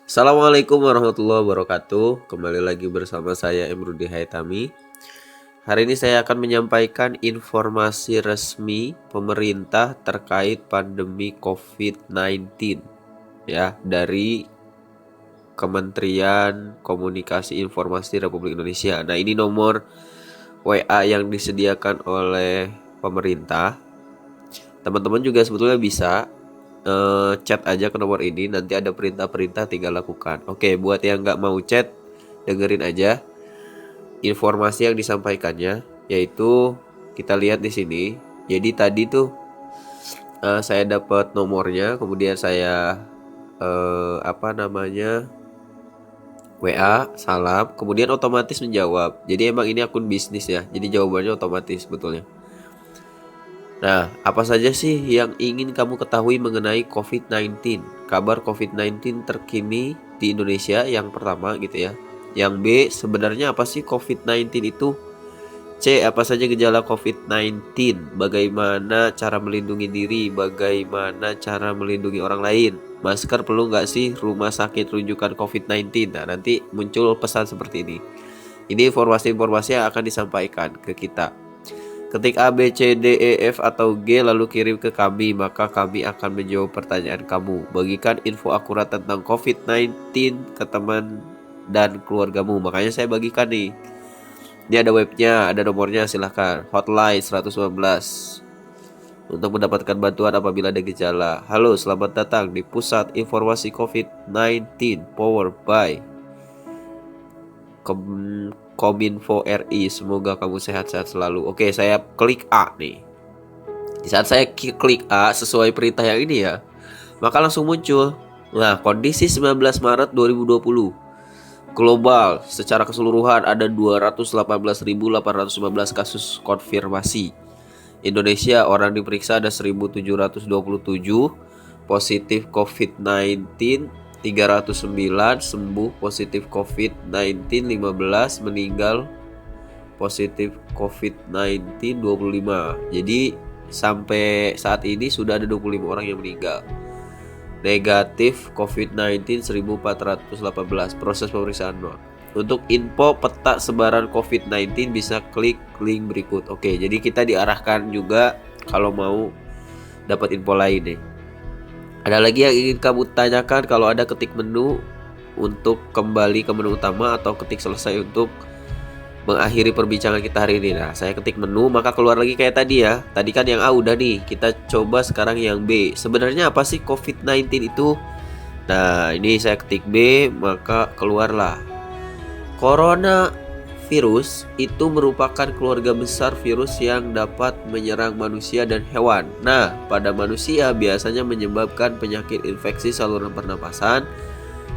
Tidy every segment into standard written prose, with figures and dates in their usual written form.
Assalamualaikum warahmatullahi wabarakatuh. Kembali lagi bersama saya Emrudi Haitami. Hari ini saya akan menyampaikan informasi resmi pemerintah terkait pandemi COVID-19 ya dari Kementerian Komunikasi Informasi Republik Indonesia. Nah, ini nomor WA yang disediakan oleh pemerintah. Teman-teman juga sebetulnya bisa chat aja ke nomor ini, nanti ada perintah-perintah tinggal lakukan. Oke, buat yang nggak mau chat, dengerin aja informasi yang disampaikannya, yaitu kita lihat di sini. Jadi tadi tuh saya dapat nomornya, kemudian saya WA, salam, kemudian otomatis menjawab. Jadi emang ini akun bisnis ya, jadi jawabannya otomatis sebetulnya. Nah, apa saja sih yang ingin kamu ketahui mengenai COVID-19? Kabar COVID-19 terkini di Indonesia yang pertama gitu ya. Yang B, sebenarnya apa sih COVID-19 itu? C, apa saja gejala COVID-19? Bagaimana cara melindungi diri? Bagaimana cara melindungi orang lain? Masker perlu nggak sih? Rumah sakit rujukan COVID-19. Nah, nanti muncul pesan seperti ini. Ini informasi-informasi yang akan disampaikan ke kita. Ketik A, B, C, D, E, F, atau G lalu kirim ke kami, maka kami akan menjawab pertanyaan kamu. Bagikan info akurat tentang COVID-19 ke teman dan keluargamu. Makanya saya bagikan nih. Ini ada webnya, ada nomornya, silahkan. Hotline 119 untuk mendapatkan bantuan apabila ada gejala. Halo, selamat datang di Pusat Informasi COVID-19 Powered by Kominfo RI. Semoga kamu sehat-sehat selalu. Oke, saya klik A nih. Di saat saya klik A sesuai perintah yang ini ya, maka langsung muncul. Nah, kondisi 19 Maret 2020. Global secara keseluruhan ada 218.815 kasus konfirmasi. Indonesia orang diperiksa ada 1.727, positif COVID-19 309, sembuh positif COVID-19 15, meninggal positif COVID-19 25. Jadi sampai saat ini sudah ada 25 orang yang meninggal. Negatif COVID-19 1418. Proses pemeriksaan nol. Untuk info peta sebaran COVID-19 bisa klik link berikut. Oke, jadi kita diarahkan juga kalau mau dapat info lain nih. Ada lagi yang ingin kamu tanyakan? Kalau ada, ketik menu untuk kembali ke menu utama atau ketik selesai untuk mengakhiri perbincangan kita hari ini. Nah, saya ketik menu maka keluar lagi kayak tadi ya. Tadi kan yang A udah nih. Kita coba sekarang yang B. Sebenarnya apa sih COVID-19 itu? Nah, ini saya ketik B maka keluarlah. Coronavirus itu merupakan keluarga besar virus yang dapat menyerang manusia dan hewan. Nah, pada manusia biasanya menyebabkan penyakit infeksi saluran pernapasan,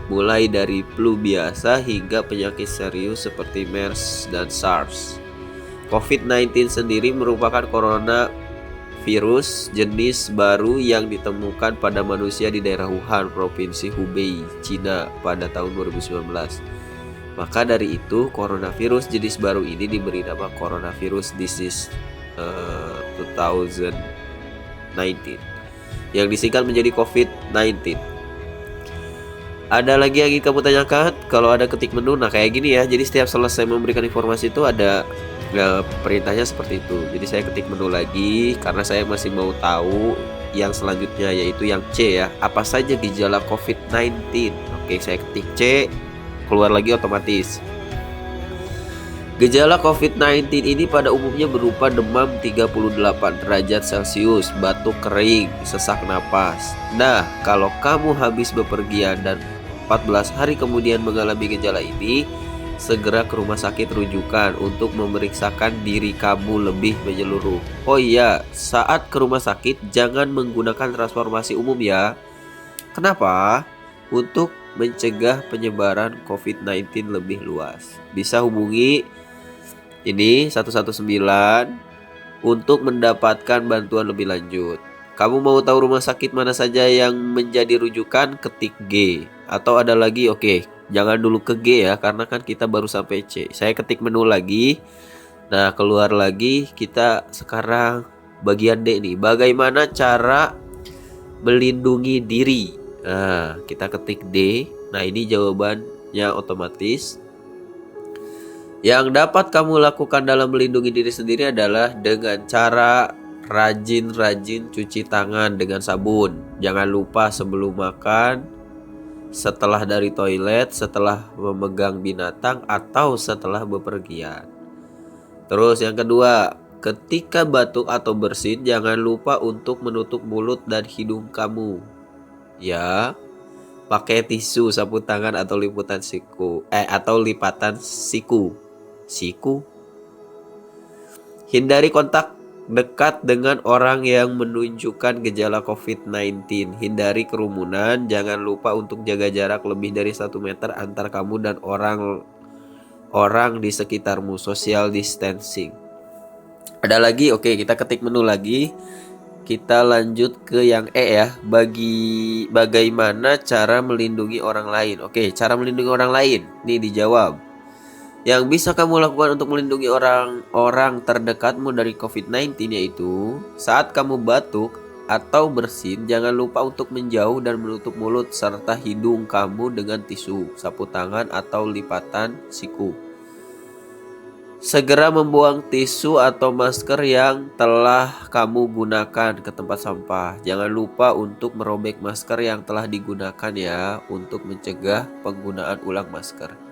mulai dari flu biasa hingga penyakit serius seperti MERS dan SARS. COVID-19 sendiri merupakan coronavirus jenis baru yang ditemukan pada manusia di daerah Wuhan, Provinsi Hubei, Cina pada tahun 2019. Maka dari itu, coronavirus jenis baru ini diberi nama coronavirus disease 2019 yang disingkat menjadi COVID-19. Ada lagi yang ingin kamu tanyakan? Kalau ada, ketik menu. Nah, kayak gini ya. Jadi setiap selesai memberikan informasi itu ada perintahnya seperti itu. Jadi saya ketik menu lagi karena saya masih mau tahu yang selanjutnya, yaitu yang C ya. Apa saja gejala COVID-19? Oke, saya ketik C, keluar lagi otomatis. Gejala COVID-19 ini pada umumnya berupa demam 38 derajat Celcius, batuk kering, sesak napas. Nah, kalau kamu habis bepergian dan 14 hari kemudian mengalami gejala ini, segera ke rumah sakit rujukan untuk memeriksakan diri kamu lebih menyeluruh. Oh iya, saat ke rumah sakit jangan menggunakan transportasi umum ya. Kenapa? Untuk mencegah penyebaran COVID-19 lebih luas. Bisa hubungi ini 119 untuk mendapatkan bantuan lebih lanjut. Kamu mau tahu rumah sakit mana saja yang menjadi rujukan? Ketik G. Atau ada lagi? Oke, jangan dulu ke G ya, karena kan kita baru sampai C. Saya ketik menu lagi. Nah, keluar lagi. Kita sekarang bagian D nih. Bagaimana cara melindungi diri? Nah, kita ketik D. Nah, ini jawabannya otomatis. Yang dapat kamu lakukan dalam melindungi diri sendiri adalah dengan cara rajin-rajin cuci tangan dengan sabun. Jangan lupa sebelum makan, setelah dari toilet, setelah memegang binatang, atau setelah bepergian. Terus yang kedua, ketika batuk atau bersin, jangan lupa untuk menutup mulut dan hidung kamu. Ya, pakai tisu, sapu tangan atau lipatan siku. Hindari kontak dekat dengan orang yang menunjukkan gejala COVID-19. Hindari kerumunan. Jangan lupa untuk jaga jarak lebih dari 1 meter antar kamu dan orang di sekitarmu. Social distancing. Ada lagi? Oke, kita ketik menu lagi. Kita lanjut ke yang E ya. Bagaimana cara melindungi orang lain? Oke, cara melindungi orang lain. Nih dijawab. Yang bisa kamu lakukan untuk melindungi orang terdekatmu dari COVID-19 yaitu saat kamu batuk atau bersin, jangan lupa untuk menjauh dan menutup mulut serta hidung kamu dengan tisu, sapu tangan atau lipatan siku. Segera membuang tisu atau masker yang telah kamu gunakan ke tempat sampah. Jangan lupa untuk merobek masker yang telah digunakan ya untuk mencegah penggunaan ulang masker.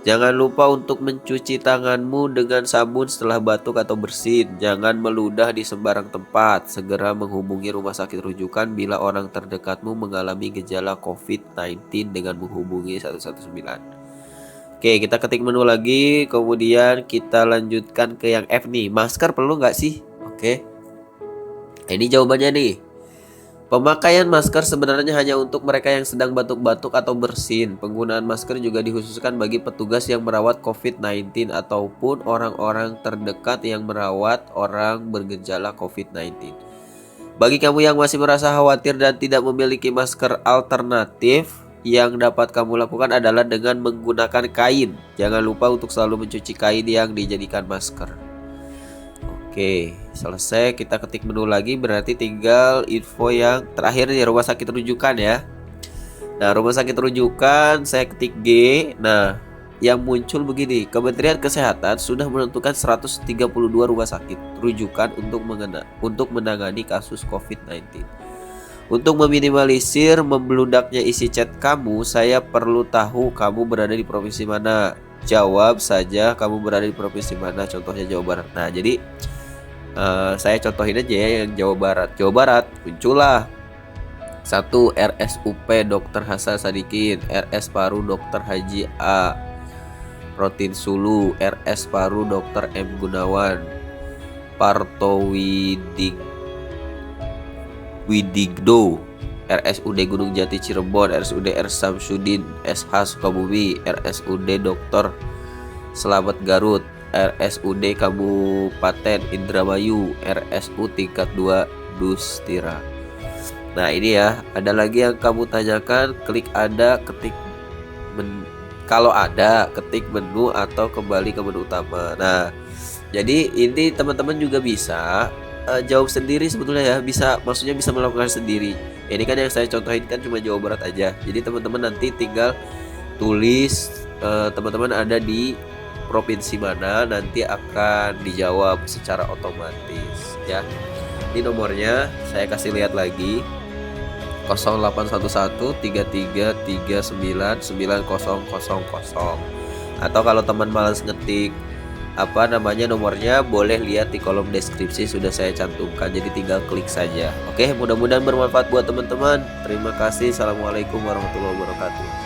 Jangan lupa untuk mencuci tanganmu dengan sabun setelah batuk atau bersin. Jangan meludah di sembarang tempat. Segera menghubungi rumah sakit rujukan bila orang terdekatmu mengalami gejala COVID-19 dengan menghubungi 119. Oke, kita ketik menu lagi. Kemudian kita lanjutkan ke yang F nih. Masker perlu nggak sih? Oke. Ini jawabannya nih. Pemakaian masker sebenarnya hanya untuk mereka yang sedang batuk-batuk atau bersin. Penggunaan masker juga dikhususkan bagi petugas yang merawat COVID-19 ataupun orang-orang terdekat yang merawat orang bergejala COVID-19. Bagi kamu yang masih merasa khawatir dan tidak memiliki masker alternatif, yang dapat kamu lakukan adalah dengan menggunakan kain. Jangan lupa untuk selalu mencuci kain yang dijadikan masker. Oke, selesai. Kita ketik menu lagi, berarti tinggal info yang terakhir nih, rumah sakit rujukan ya. Nah, rumah sakit rujukan saya ketik G. Nah, yang muncul begini, Kementerian Kesehatan sudah menentukan 132 rumah sakit rujukan untuk menangani kasus COVID-19. Untuk meminimalisir membeludaknya isi chat kamu, saya perlu tahu kamu berada di provinsi mana. Jawab saja kamu berada di provinsi mana, contohnya Jawa Barat. Nah, jadi saya contohin aja ya yang Jawa Barat. Jawa Barat muncullah 1. RSUP Dr. Hasan Sadikin, RS Paru Dr. Haji A. Rotin Sulu, RS Paru Dr. M. Gunawan, Parto Widigdo, RSUD Gunung Jati Cirebon, RSUD R. Samsudin SH Sukabumi, RSUD Dr. Selamat Garut, RSUD Kabupaten Indramayu, RSU tingkat 2 Dustira. Nah, ini ya, ada lagi yang kamu tanyakan, klik ada, ketik kalau ada, ketik menu atau kembali ke menu utama. Nah, jadi ini teman-teman juga bisa jawab sendiri sebetulnya ya, maksudnya bisa melakukan sendiri. Ini kan yang saya contohin kan cuma Jawa Barat aja. Jadi teman-teman nanti tinggal tulis teman-teman ada di provinsi mana, nanti akan dijawab secara otomatis ya. Ini nomornya saya kasih lihat lagi, 081133399000. Atau kalau teman malas ngetik nomornya, boleh lihat di kolom deskripsi sudah saya cantumkan, jadi tinggal klik saja. Oke, mudah-mudahan bermanfaat buat teman-teman. Terima kasih. Assalamualaikum warahmatullahi wabarakatuh.